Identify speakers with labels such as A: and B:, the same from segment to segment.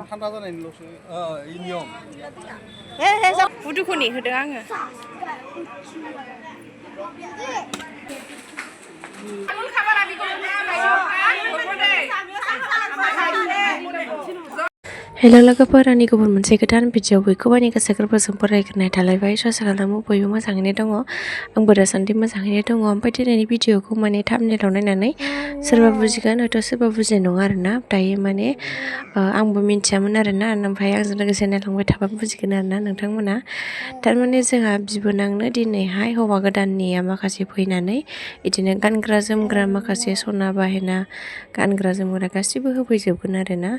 A: थान्दा जानायनिल'सो नियम
B: बुदुखौनि होदों आङो हेल' लोगोफोर आंनि गुबुन मोनसे गोदान भिडिअ बयखौबो आंनि गोसो गोरबोजों बरायग्रोनाय थालायबाय आसा खालामो बयबो मोजाङैनो दङ आंबो दासान्दि मोजाङैनो दङ ओमफ्राय दिनैनि भिडिअखौ माने थाम्बनेइलाव नायनानै सोरबा बुजिगोन हयथ' सोरबा बुजिनाय नङा आरोना दायो माने आंबो मिन्थियामोन आरोना ओमफ्राय आंजों लोगोसे नायलांबाय थाबा बुजिगोन आरोना नोंथांमोना थारमाने जोंहा बिबोनांनो दिनैहाय हौवा गोदाननिया माखासे फैनानै बिदिनो गानग्रा जोमग्रा माखासे सना बाहेना गानग्रा जोमग्रा गासिबो होफैजोबगोन आरोना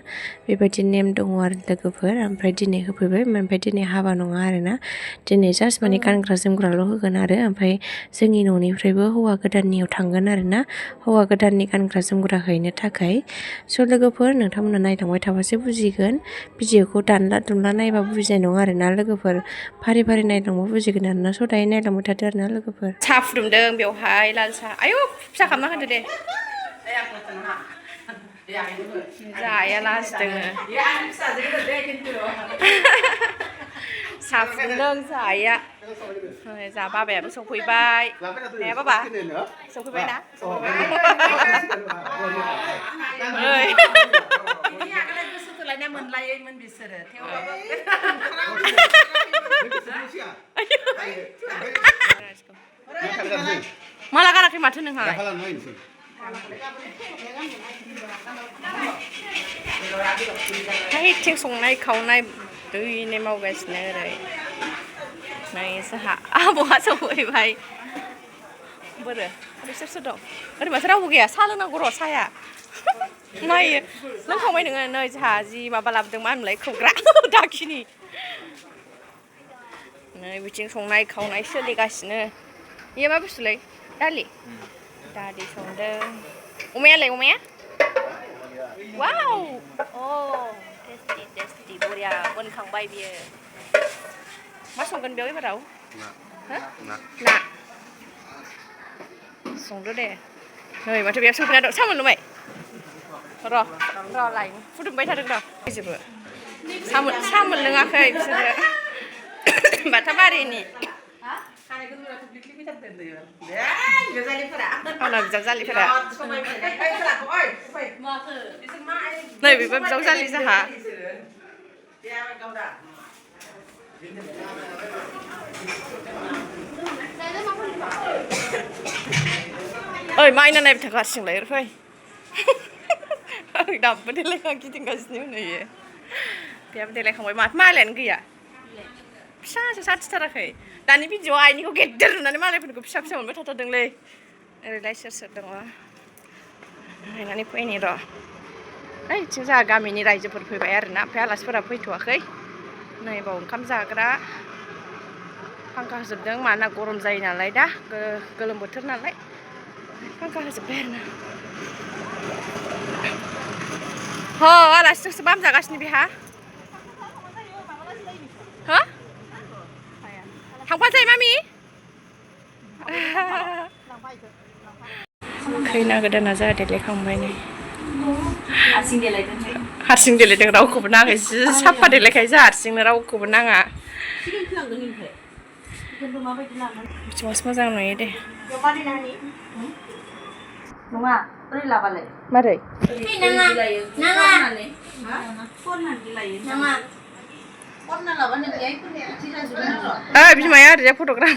B: बेबायदि नेम दङ आरो लोगोफोर ओमफ्राय दिनै होफैबाय ओमफ्राय दिनै हाबा नङा आरोना दिनै जास्ट माने गानग्रा जोमग्राल' होगोन आरो ओमफ्राय जोंनि न'निफ्रायबो हौवा गोदाननियाव थांगोन आरोना हौवा गोदाननि गानग्रा जोमग्रा हैनो थाखाय स' लोगोफोर नोंथांमोना नायलांबाय थाबासो बुजिगोन भिडिअखौ दानला दुनला नायबा बुजिनाय नङा आरोना लोगोफोर फारि फारि नायलांबा बुजिगोन आरोना स' दायो नायलांबाय थादो आरोना लोगोफोर साहा फुदुंदों बेवहाय लाल साहा आयौ फिसा खालामना होदो दे जाया लास्ट दोङो साहा फुदुंदों जाया जा बाबायाबो सफैबाय नाया बाबा सफैबाय ना मोनलायोमोन बिसोरो माला गानाखै माथो नोंहालाय थिं संनाय खावनाय दैनो मावगासिनो ओरै नै जोंहा आबौआ सफैबाय बोरो सोर सोर दं ओरै माथो रावबो गैया साहा लोंनांगौ र' साया नायो लोंखांबाय नोङो नै जोंहा जि माबा लाबोदों मा होनोमोनलाय खोबग्रा दाखिनि नै बिथिं संनाय खावनाय सोलिगासिनो बेयो मा बुस्थुलै दालि संदों अमायालाय अमाया वाव टेस्टि बरिया मोनखांबाय बियो मा संगोन बेयाव एबाराव ना संदो दे नै माथो बेयाव सफैना दं साहा मोनलोंबाय र' लाइन फुदुंबाय थादों र' जोबो साहा मोनलोङाखै बिसोरो बाथाबारिनि बिजावजालिफोरा नै बेबो बिजावजालि जाहा ओइ माइना नायबाय थाखो हारसिंलाय फै दाबो देलायखां गिदिंगासिनो होनयो बेहाबो देलायखांबाय माथो मालायानो गैया फिसासो साथिथाराखै दानि भिडिअ आइनिखौ गेदेर नुनानै मालायफोरखौ फिसा फिसा मोनबाय थाथारदोंलै ओरैलाय सोर सोर दङ नायनानै फैनि र' ओइथिं जोंहा गामिनि रायजोफोर फैबाय आरोना ओमफ्राय आलासिफोरा फैथ'वाखै नै बाव ओंखाम जाग्रा फांखा होजोबदों मानोना गरम जायो नालाय दा गोलोम बोथोर नालाय फांखा होजोब्बाय आरोना आलासिजोंसो बाम जागासिनो बेहा हो थांफा जायो मामि खैना गोदाना जोंहा देलायखांबाय नै हारसिं देलायदों रावखौबो नाङाखै जि साफा देलायखायो जोंहा हारसिंनो रावखौबो नाङा बिथिंआवसो मोजां नुयो दे नङा ओरै लाबालाय मारै बिमाया ओरैजाय फट'ग्राफ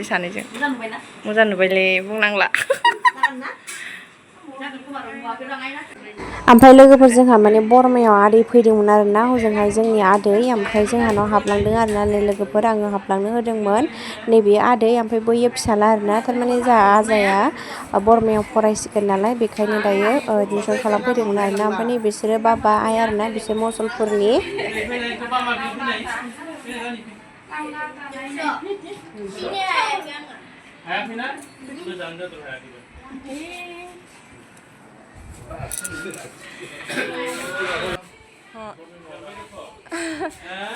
B: सानैजों मोजां नुबायलै बुंनांला ओमफ्राय लोगोफोर जोंहा माने बरमायाव आदै फैदोंमोन आरोना हजोंहाय जोंनि आदै ओमफ्राय जोंहानाव हाबलांदों आरोना नै लोगोफोर आङो हाबलांनो होदोंमोन नैबे आदै ओमफ्राय बैयो फिसाला आरोना थारमाने जोंहा आजाया बरमायाव फरायसिगोन नालाय बेखायनो दायो एडमिसन खालामफैदोंमोन आरोना ओमफ्राय नै बिसोरो बाबा आइ आरोना बिसोर मसलपुरनि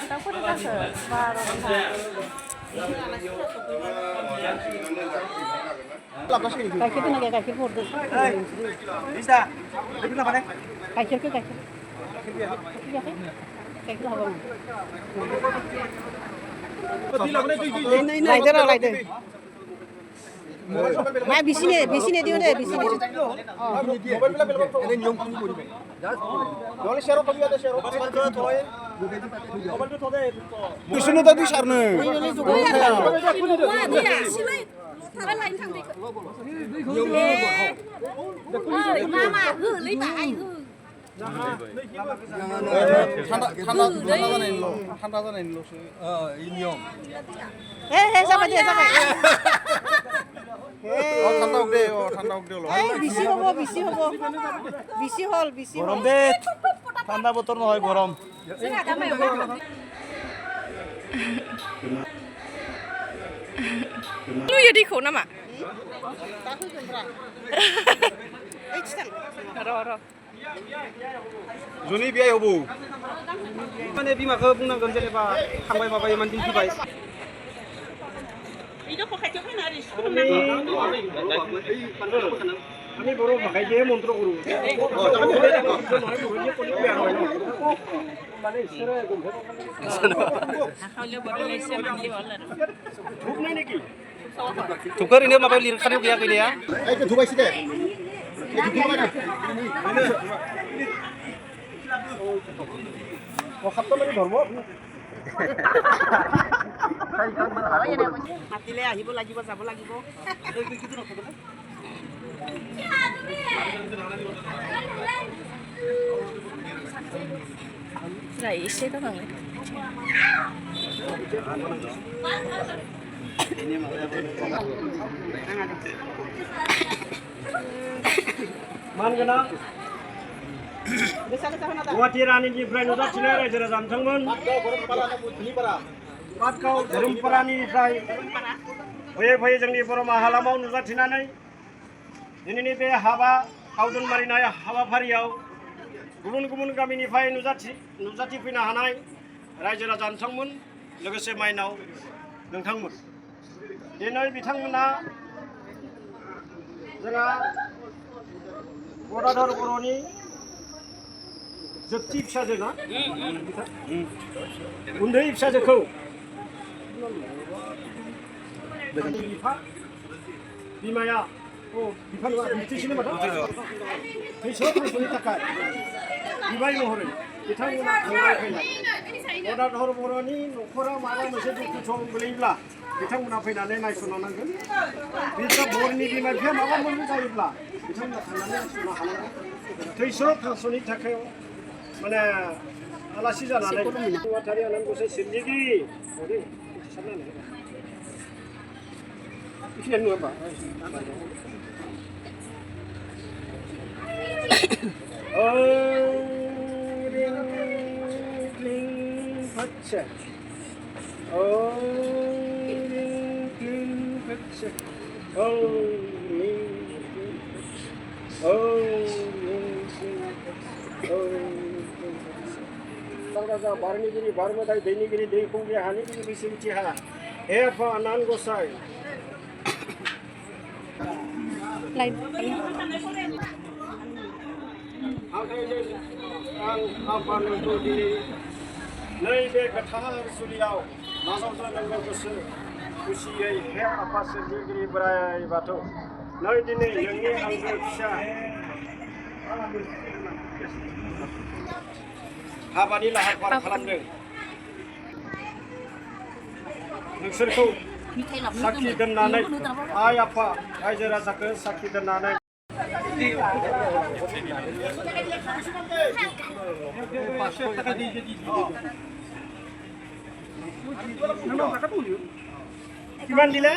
B: Takut dah ke? Baru
C: Kaki tu nak kaki pur tu.
A: Bisa. Itu apa nih?
C: Kaki ke kaki. Kaki lah bang. Lain dah lain. Mai bisi ni dia ni bisi ni.
A: Mobile bila belum. Ini nyong kuni kuni. Boleh share kami ada share. Mobile tu thoy. Mobile tu thoy. Bisi ni tadi share ni.
C: Thằng lain thằng đi.
D: Mama hư lấy bài hư.
A: Tanda nih lo. Inyom.
C: Sama dia sama.
A: Tanda udah lo.
C: Bisi hobo. Bisi hol.
A: Gorom deh. Tanda botol no hoy gorom.
B: Lu ya di khổ lắm ạ.
C: Takut jwmgra.
B: Ro.
A: Juni biaya bu.
E: Mana bimakau buंनांगोन जेनेबा थांबाय माबाय मान दिन्थिबाय আমি বড় ভাই যে মন্ত্র করু মানে ইসরে ধুপ নাই নাকি ধুপৰ ইনে মাবাই লিৰখানে বিয়া কইয়া
A: এই তো ধুবাইছি দে।
E: ধর্ম
C: মাতিলে আহিব লাগিব যাব লাগিব
B: Lại sẽ có bằng
E: मान गोनां गुवाहाटी रानिनिफ्राय नुजाथिनाय रायजो राजा नोंथांमोन पाटगाव धोरोमपारानिफ्राय फैयै जोंनि बर' हालामाव नुजाथिनानै दिनैनि बे हाबा आवदन मारिनाय हाबाफारियाव गुबुन गुबुन गामिनिफ्राय नुजाथिफैनो हानाय रायजो राजा नोंथांमोन लोगोसे माइनाव नोंथांमोन दिनै बिथांमोना जोंहा गदाधर बर'नि जोबथि फिसाजो ना उन्दै फिसाजोखौ बिमाया बिफानि माथो थैस' थांस'नि थाखाय बिबाय महरै बिथांमोना थांलाय फैलाय गदाधर बर'नि न'खराव माबा मोनसे दुखु सम गोलैब्ला बिथांमोना फैनानै नायस'नो नांगोन बिसोर बर'नि बिमा बिफाया माबा मोनसे जायोब्ला बिथांमोना थांनानै नायस'नो हानांगोन थैस' थांस'नि थाखाय माने आलासि जानानै वाटारि आनान गसाइ सिरजिगिरि बेखिनियानो नङा होमबा रिं क्लिं फच्चे रिं क्लिं फच्चे राजा बारनिगिरि बारमोदाय दैनिगिरि दै खुंग्रि हानिगिरि बैसोमुथि हा हे आफा आनान गसाइ
B: Lại
E: आं आफाखौ दिनै नैबे गोथार जुलियाव नाजावजानांगौ गोसो खुसियै हे आफा सोरजिगिरि बोराइ बाथौ नै दिनै नोंनि आंगो फिसा हाबानि लाहार फाहार खालामदों नोंसोरखौ साखि दोननानै आइ आफा रायजो राजाखौ साखि दोननानै কিমান দিলে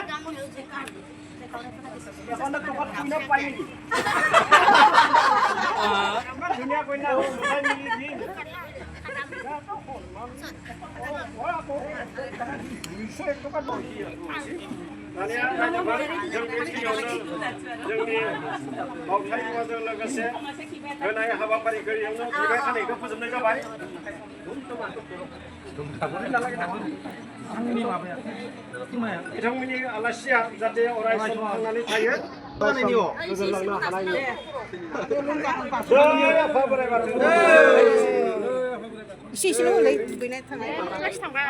E: ধুনীয়া কইনা মিলি দিম दानिया रायजोफोर जों बेखिनियावनो जोंनि बावथाय मुवाजों लोगोसे होनाय हाबाफारिखौ इयावनो बिबाय खानायखौ फोजोबनाय जाबाय बिथांमोननि आलासिया जाहाथे अराय सम थांनानै थायो गोजोनलांनो हानायनि जय आफा बोराइ बाथौ
C: इसे इसेल' होलाय दुगैनाय थांनाय आलासि थांबाय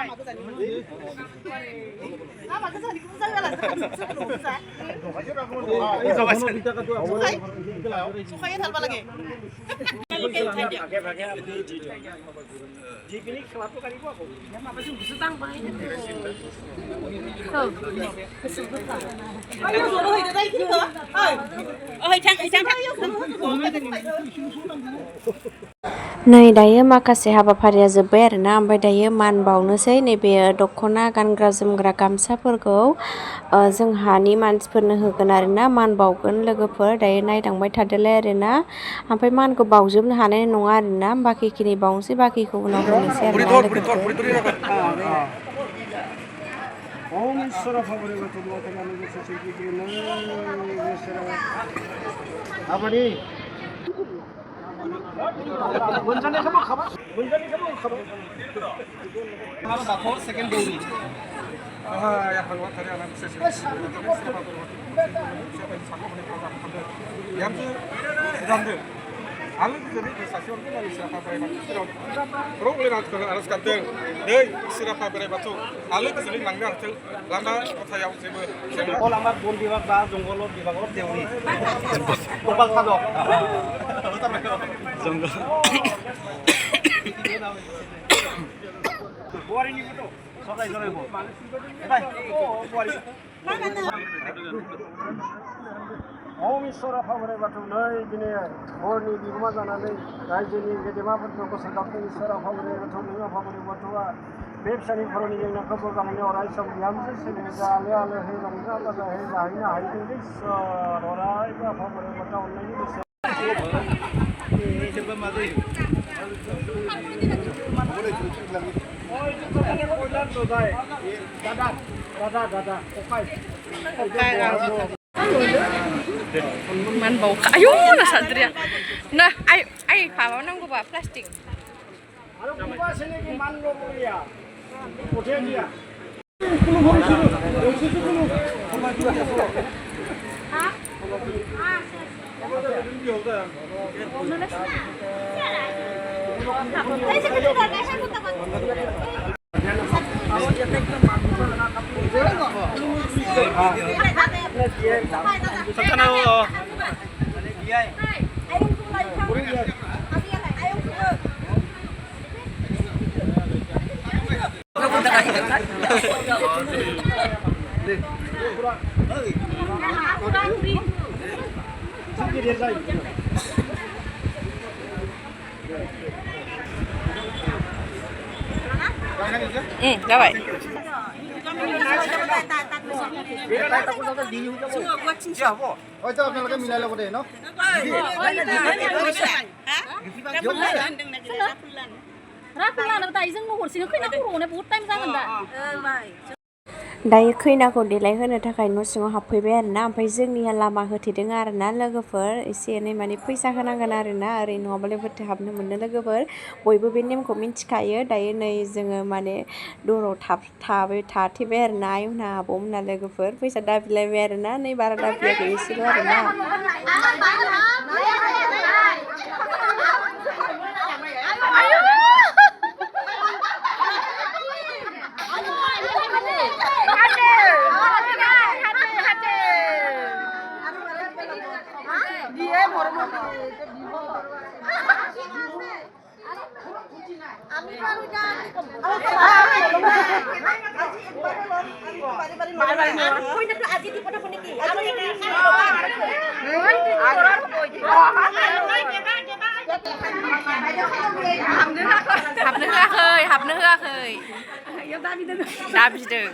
C: लामा गोजाननिखौ मोजां सखायो थारबा লাগে
E: যিখিনি খেলাটো কাঢ়িব আকৌ
B: नै दायो माखासे हाबाफारिया जोब्बाय आरोना ओमफ्राय दायो मान बावनोसै नैबे दख'ना गानग्रा जोमग्रा गामसाफोरखौ जोंहानि मानसिफोरनो होगोन आरोना मान बावगोन लोगोफोर दायो नायलांबाय थादोलाय आरोना ओमफ्राय मानखौ बावजोबनो हानाय नङा आरोना बाखिखिनि बावनोसै बाखिखौ उनाव होनोसै आरोना
E: ओम ईश्वर फावरे बाथौ माथायानो गोसो सैगिरिनो आबादि मोनजानायखौबो खाबाय
A: दाथ' सेकेन्ड दौरि
F: आलो गोजोनै सासेयावनो इसोर आफा बोराइ बाथौ सेराव खर' गलायना आर'ज गाबदों नै इसोर आफा बोराइ बाथौ आलो गोजोनै लांनो हाथों लामा गथायाव जेबो जेंना
A: আমার বন বিভাগ বা জঙ্গল বিভাগৰ দেউৰী গোপাল সাধক জঙ্গল
E: বোৱাৰীনিবোতো
A: সদায় জনাইব
E: ओम ईश्वर आफा बोराइ बाथौ नै दिनै हरनि बिगोमा जानानै रायजोनि गेदेमाफोरखौ बोसोर गाबदों ईश्वर आफा बोराइ बाथौ नों आफा बोराइ बाथौआ बे फिसानि खर'नि जेंनाखौ बोगारनानै अराय सम बिहामजो सोलिनो आलो आलोहै रंजा बाजाहै जाहैनो हाहैथों ईश्वर अरायबो आफा बोराइ बाथौ अननायनि गोसो
D: Man bau kayu na sadria. Nah, ai pawa nangguba plastik. Давай.
A: হয়তো আপোনালোকে মিলাই ল'ব দেই ন
D: राफुलानो दायो जों हरसेनो खैना खर'आवनो बहुद टाइम जागोन दा
B: दायो खैनाखौ देलायहोनो थाखाय न' सिङाव हाबफैबाय आरोना ओमफ्राय जोंनिया लामा होथेदों आरोना लोगोफोर एसे एनै माने फैसा होनांगोन आरोना ओरै नङाबालाय बोरैथो हाबनो मोनो लोगोफोर बयबो बे नेमखौ मिन्थिखायो दायो नै जोङो माने दराव थाथेबाय आरोना आयंना आब'मोना लोगोफोर फैसा दाबिलायबाय आरोना नै बारा दाबियाखै एसेल' आरोना
D: हाबनो होआखै दाबिदों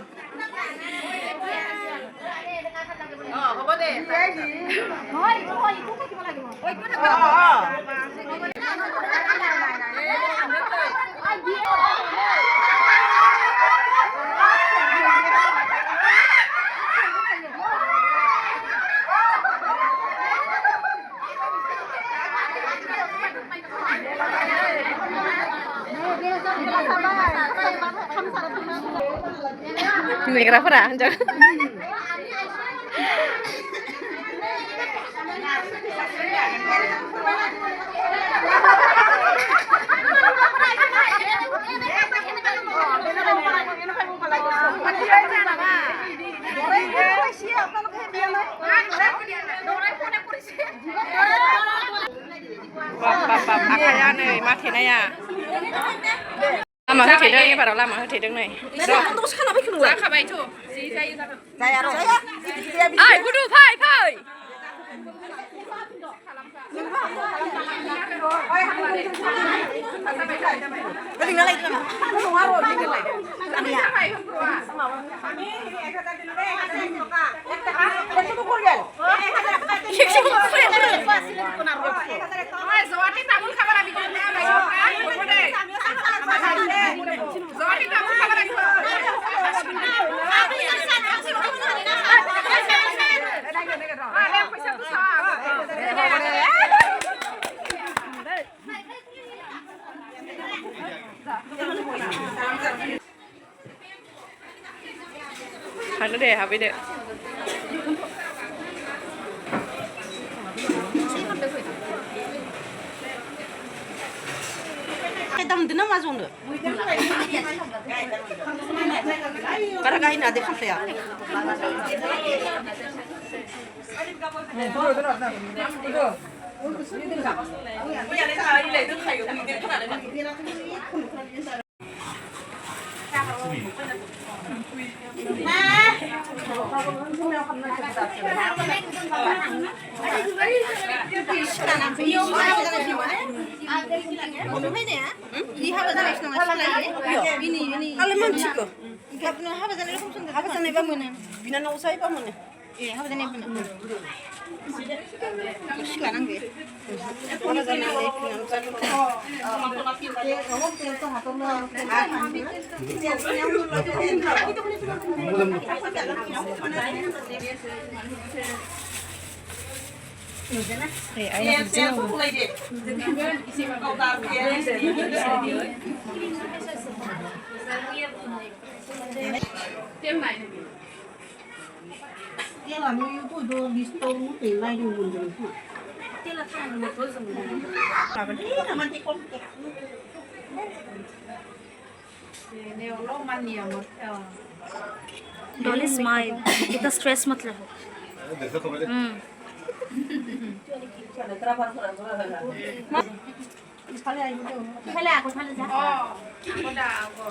D: मेग्राफोरा हिनजाव बाप आखाया नै माथेनाया लामा होथेदों एबाराव लामा होथेदों नै जाखाबायथ' जि जायो जागोन ओइ गुदु फै थांदो दे हाबैदो
C: दामदो ना मा जनो बारा गायना दे खामफ्लाया
G: Don't smile. इतना stress मत लो.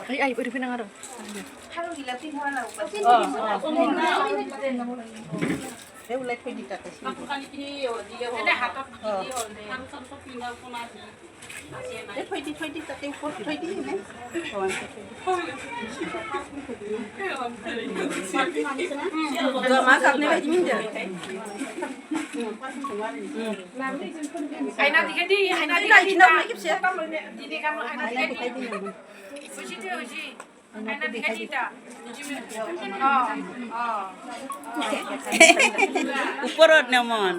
D: Ay, udah pinang aro.
C: Uporot naman.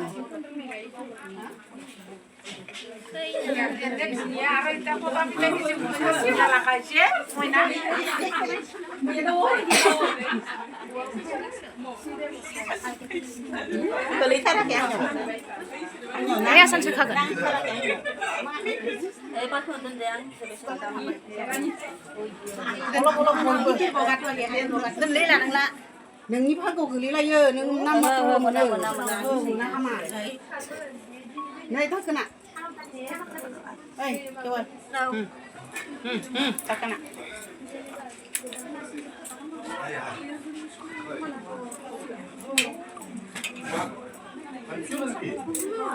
G: Kaya saan siya kagan?
C: Neng hago gelilayo, neng nama tu mana? Nama. Nai tak kena. Hei, coba. Tak kena.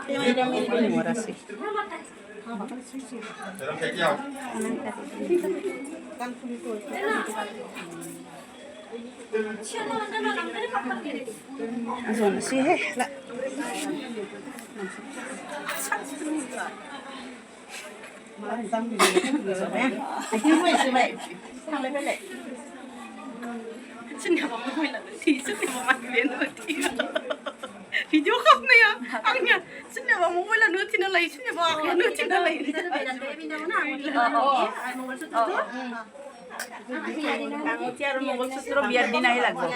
C: Terima kasih. Zona sih lah.
D: Video không này à? Anh nhỉ? Xin lỗi mà muốn là nữa thì nó lấy, xin lỗi mà nữa thì nó lấy.
C: Tiar Mongol sutro biar dinahi lagi.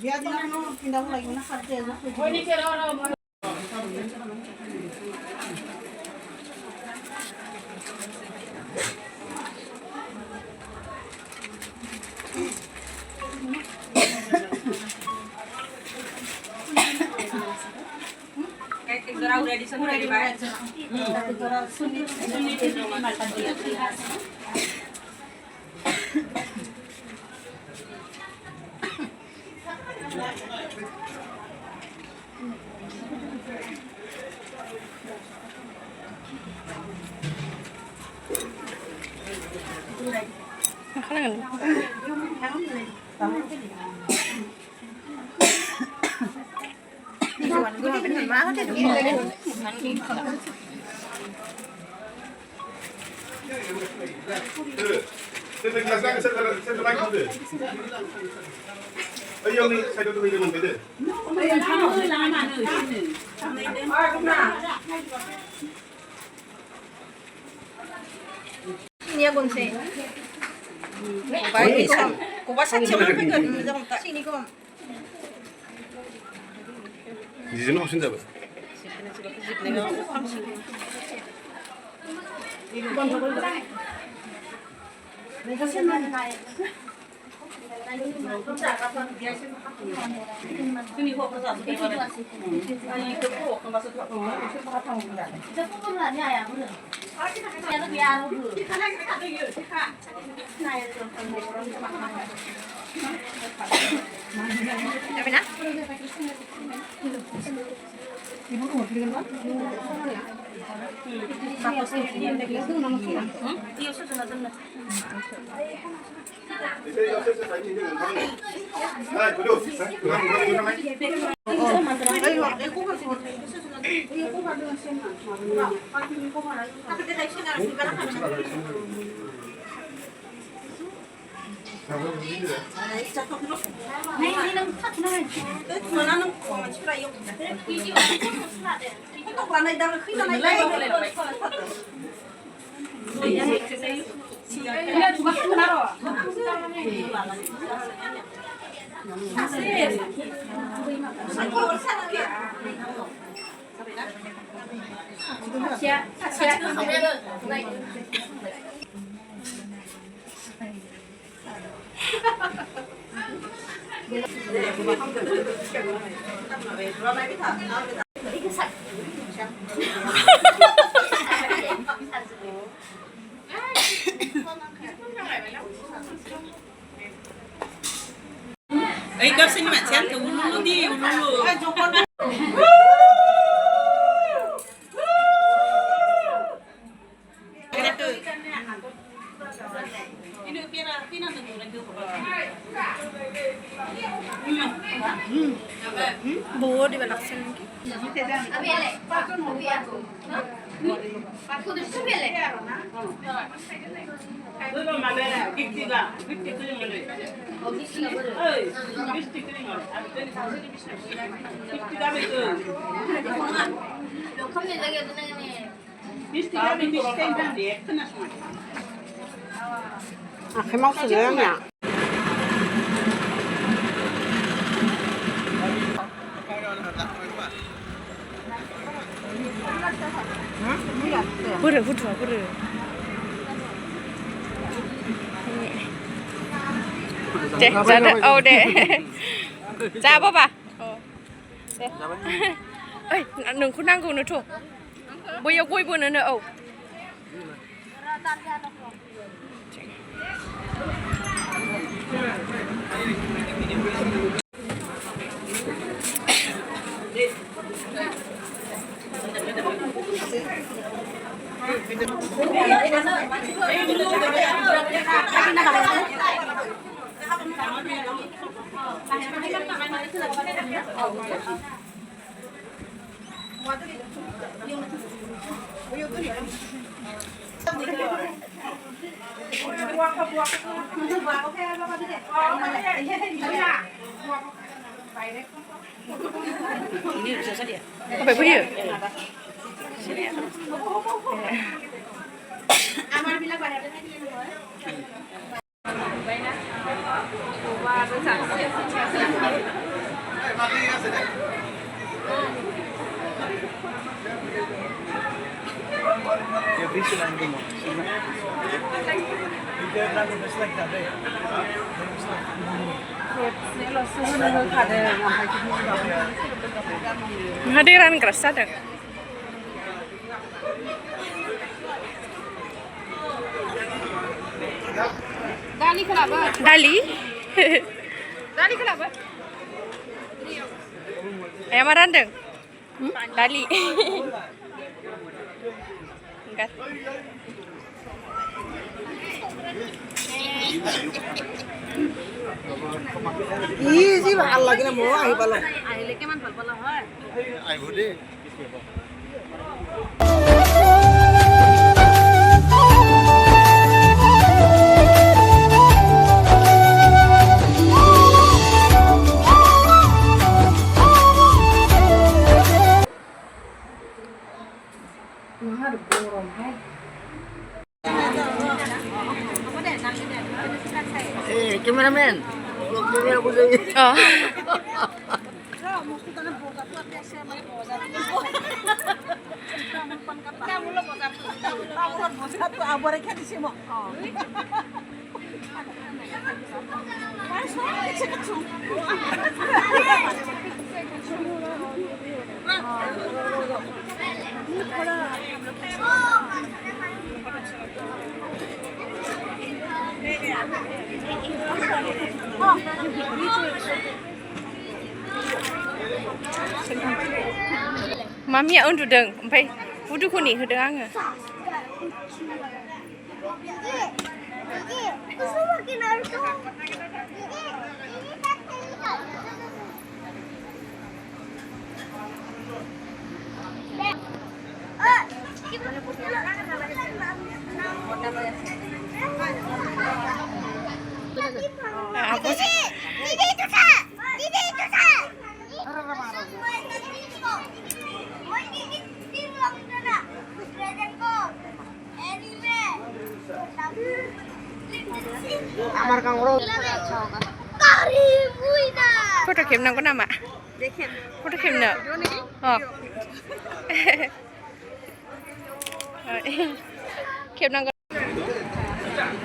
C: Biar dinahi pindah lagi mana kerja aja. Udah di sana di bawah.
D: Ini ya bonsai. Kuba 사치만 하면 좀 딱이니까.
F: 니즈는 훨씬 잡아.
C: Ikan sini macam tu, ulu di ulu.
D: Bố đi vào lọc xem.
C: Cái móc sườn đấy nhỉ?
D: Bữa phút rồi, bữa. 네, 자, 네. 자, 봐봐. 네. 어이, 능 kunang ko nuto. Boya goy bo na o. Apa fैयो? Hadiran keras ada. Dali kenapa? Dali? Dali kenapa? Ayam marandeng? Dali. Enggak.
A: Easy ভাল লাগে না মই আহি পালো
C: আহিলে কিমান ভাল পালা হয়
A: আহিব দে cameraman vlog ini aku jadi
D: Oh. Mamiया उन्दुदों ओमफ्राय बुदुखौ नेहोदों आङो Foto खेबनांगौ नामा? Foto खेबनो? Oh. खेबनांगौ.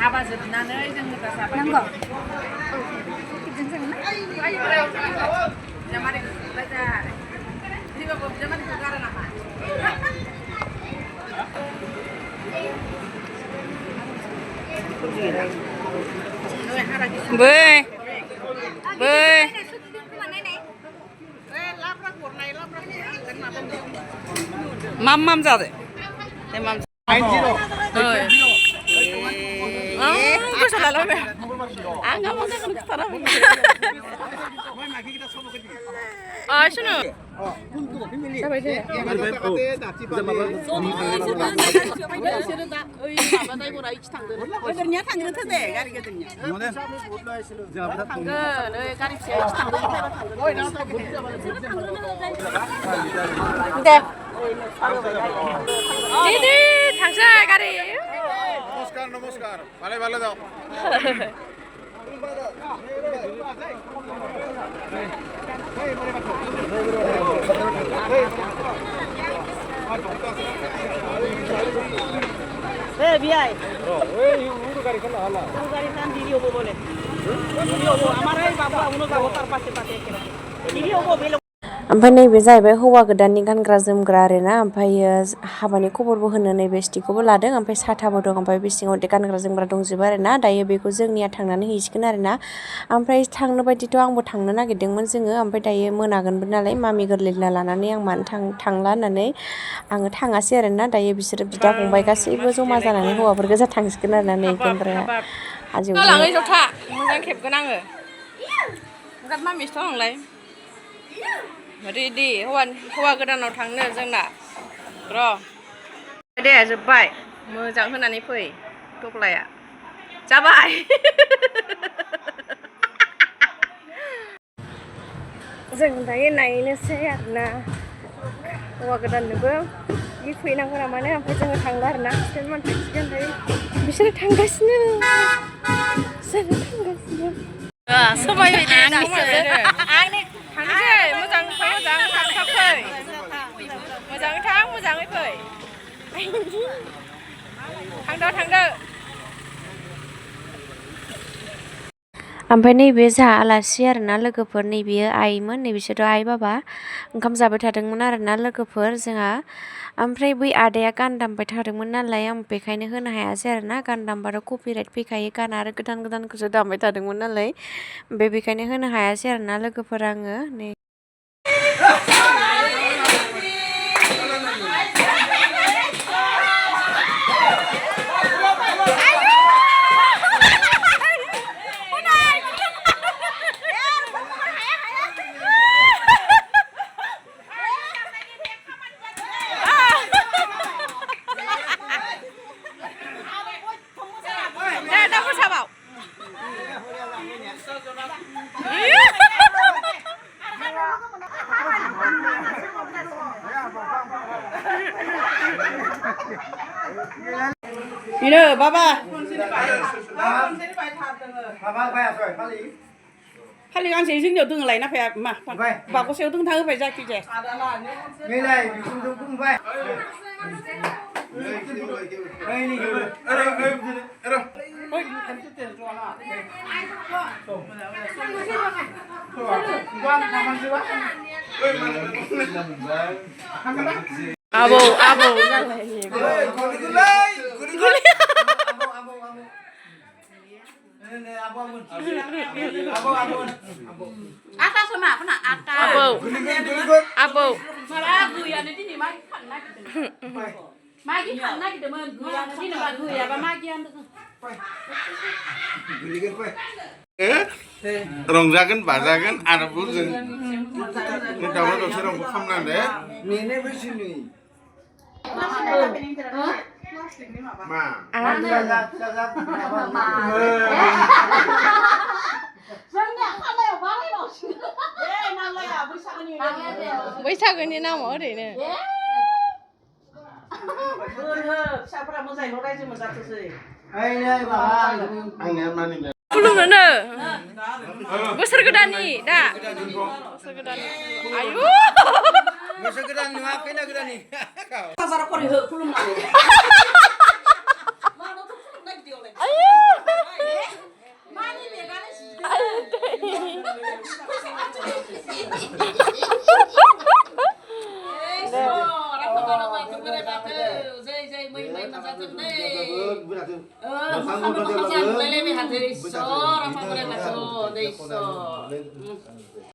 D: हाबा जोबनानै जोङो दा जाबाय. नांगौ. जामारि बाजा. दिबाबो जामारि गारा नामा? Bơi. Bơi. Mam ra rồi. Thế mam. Kok salah lo ya? Enggak mau saya kan salah. Ah, sini. Apa itu? Didi, thangsa gari.
F: নমস্কার নমস্কার ভালো ভালো দাও
C: এই বিয়াই
E: ওই উড়ো গাড়ি খেলা হলা
C: পুরো গাড়ি কান দিদি হবো বলে দিদি হবো আমার এই বাবু উনো যাবো তার পাশে পাশে দিদি হবো বেলো
B: ओमफ्राय नैबे जाहैबाय हौवा गोदाननि गानग्रा जोमग्रा आरोना ओमफ्रायो हाबानि खबरबो होनो नैबे सिटिखौबो लादों ओमफ्राय साथाबो दं ओमफ्राय बे सिङाव गानग्रा जोमग्रा दंजोबो आरोना दायो बेखौ जोंनिया थांनानै हैसिगोन आरोना ओमफ्राय थांनो बायदिथ' आंबो थांनो नागिरदोंमोन जोङो ओमफ्राय दायो मोनागोनबो नालाय मामि गोरलैला लानानै आं मानो थांला होननानै आङो थाङासै आरोना दायो बिसोरो बिदा फंबाय गासैबो जमा जानानै हौवाफोर गोजा थांसिगोन आरोना नै गानग्राया हाजोआव
D: लाङै जथा मोजां खेबगोन आङो ओंखार मामिसथ' आंलाय रेडि हौवा गोदानाव थांनो जोंना र' दे जोब्बाय मोजां होनानै फै थख्लाया जाबाय जों दायो नायनोसै आरोना हौवा गोदाननोबो जि फैनांगौ ना मानो ओमफ्राय जोङो थांला आरोना बिसोर थांसिगोन दायो बिसोरो थांगासिनो समायबाय दे दासो थांसै मोजाङै थांखाफै मोजाङै थां मोजाङै फै थांदो ओमफ्राय नैबे जोंहा आलासि आरोना लोगोफोर नैबेयो आइमोन नैबिसोरथ' आइ बाबा ओंखाम जाबाय थादोंमोन आरोना लोगोफोर जोंहा ओमफ्राय बै आदाया गान दामबाय थादोंमोन नालाय आं बेखायनो होनो हायासै आरोना गान दामबाथ' कपिराइट फैखायो गाना आरो गोदानखौसो दामबाय थादोंमोन नालाय बेखायनो होनो हायासै आरोना लोगोफोर आङो नै
C: Ini baba. Kali kan sih jauh tuh ngelai napa ya mah. Bagus sih tuh tahu baca kije.
A: Nilai bikin dukung baik.
D: Abo.
C: Ata sama apa nak? Ata.
D: Abo.
C: Malah guya nanti nih magi kan nak gitu. Magi kan nak gitu men guya nanti nih magi guya apa magi yang tuh.
F: रंजागोन बाजागोन आरो जों दावराव दावसि रावबो खालामनांगौ
A: Nenek bersini.
F: मा
D: बैसागोनि नामाव ओरैनो
C: फिसाफोरा मोजाङैल' रायजो मोनजाथोंसै
F: आंनिया मानि
D: खुलुमनो बोसोर गोदाननि दा बोसोर गोदाननि आयु
A: Masa gedan ni apa kena gedan ni?
C: Pasar kori खुलुमनानै